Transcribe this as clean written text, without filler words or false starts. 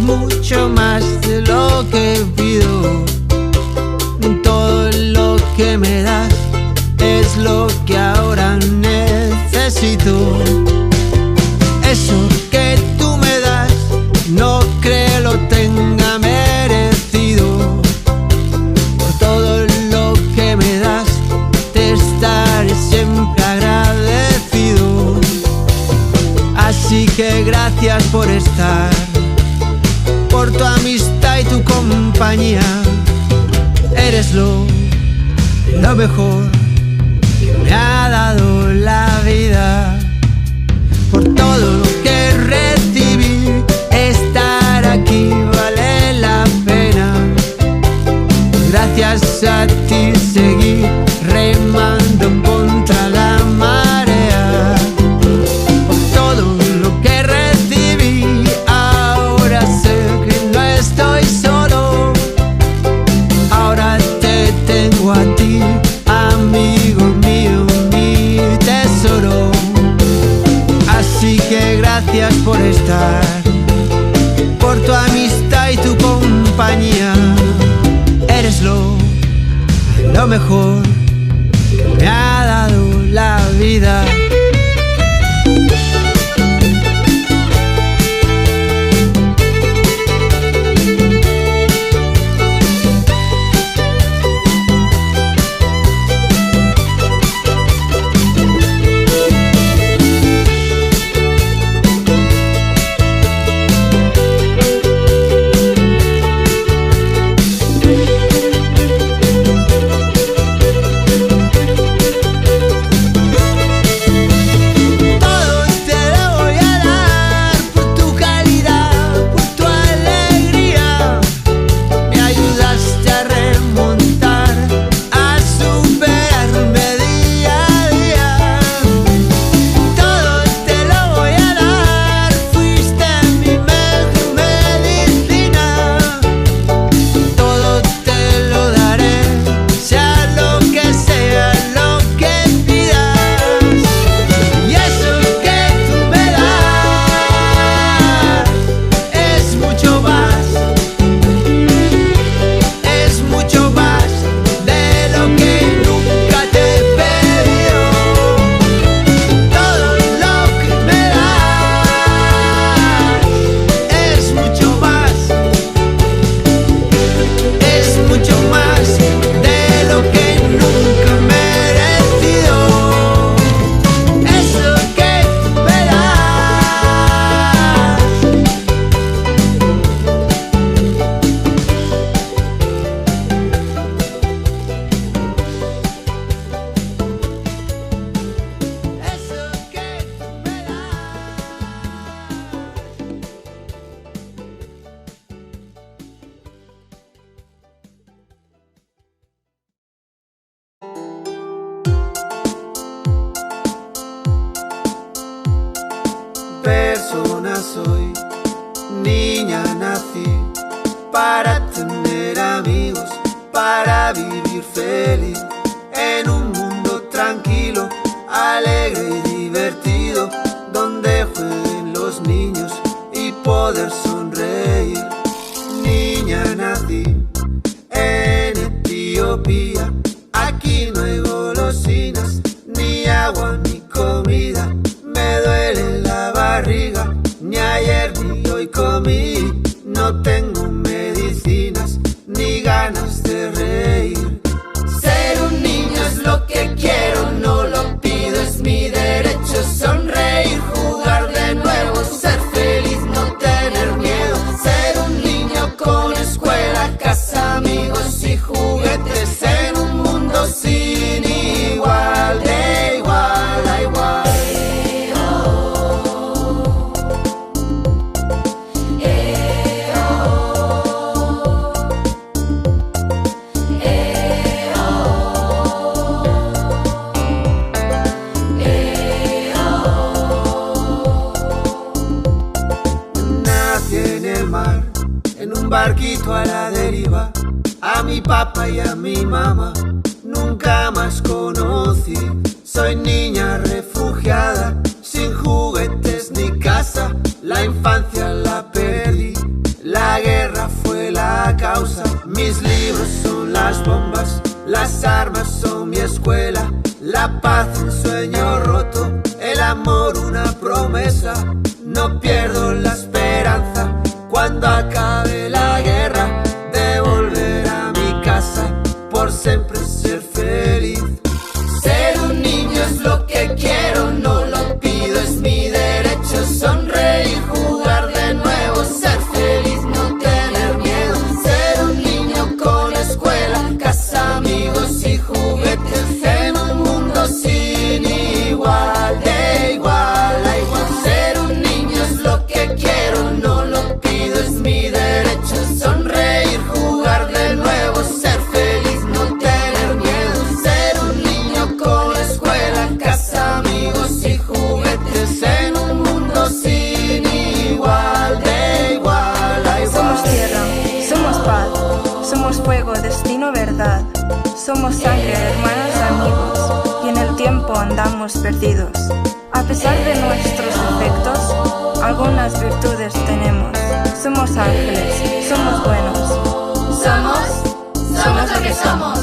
mucho más de lo que pido. Todo lo que me das es lo que ahora necesito. Eso que tú me das no creo lo tenga merecido. Por todo lo que me das te estaré siempre agradecido. Así que gracias por estar, por tu amistad y tu compañía. Eres lo mejor que me ha dado la vida. Por todo lo que recibí, estar aquí vale la pena. Gracias a ti seguí remando contra la marea. Por todo lo que recibí, ahora sé que no estoy solo. Ahora te tengo a ti, amigo mío, mi tesoro. Así que gracias por estar, por tu amistad y tu compañía. Eres lo mejor que me ha dado la vida. Persona soy, niña nací para tener amigos, para vivir feliz en un mundo tranquilo, alegre y divertido, donde jueguen los niños y poder sonreír. Niña nací en Etiopía, aquí no hay golosinas, ni agua ni comida. Me duele la barriga, ni ayer ni hoy comí. No tengo medicinas, ni ganas de reír. Ser un niño es lo que quiero, no lo pido, es mi derecho. Sonreír, jugar de nuevo, ser feliz, no tener miedo. Ser un niño con escuela, casa, amigos y juguetes, en un mundo sin igual, de igual a igual. En un barquito a la deriva, a mi papá y a mi mamá nunca más conocí. Soy niña refugiada, sin juguetes ni casa. La infancia la perdí, la las bombas, las armas son mi escuela, la paz un sueño roto, el amor una promesa. No pierdo la esperanza cuando acabe la guerra de volver a mi casa, por siempre ser feliz. Ser un niño es lo que quiero, no lo pido, es mi derecho. Sonreír, jugar de nuevo, ser feliz, no tener miedo. Ser un niño con escuela, casa, amigos y juguetes, en un mundo sin igual, de igual a igual. Ser un niño es lo que quiero, no lo pido, es mi derecho. Sonreír, jugar de nuevo, ser feliz, no tener miedo. Ser un niño con escuela, casa, amigos y juguetes, en un mundo sin igual, de igual a igual. Somos tierra, somos paz, somos fuego, destino, verdad. Somos sangre, hermanos, amigos, y en el tiempo andamos perdidos. A pesar de nuestros defectos, algunas virtudes tenemos. Somos ángeles, somos buenos. Somos lo que somos.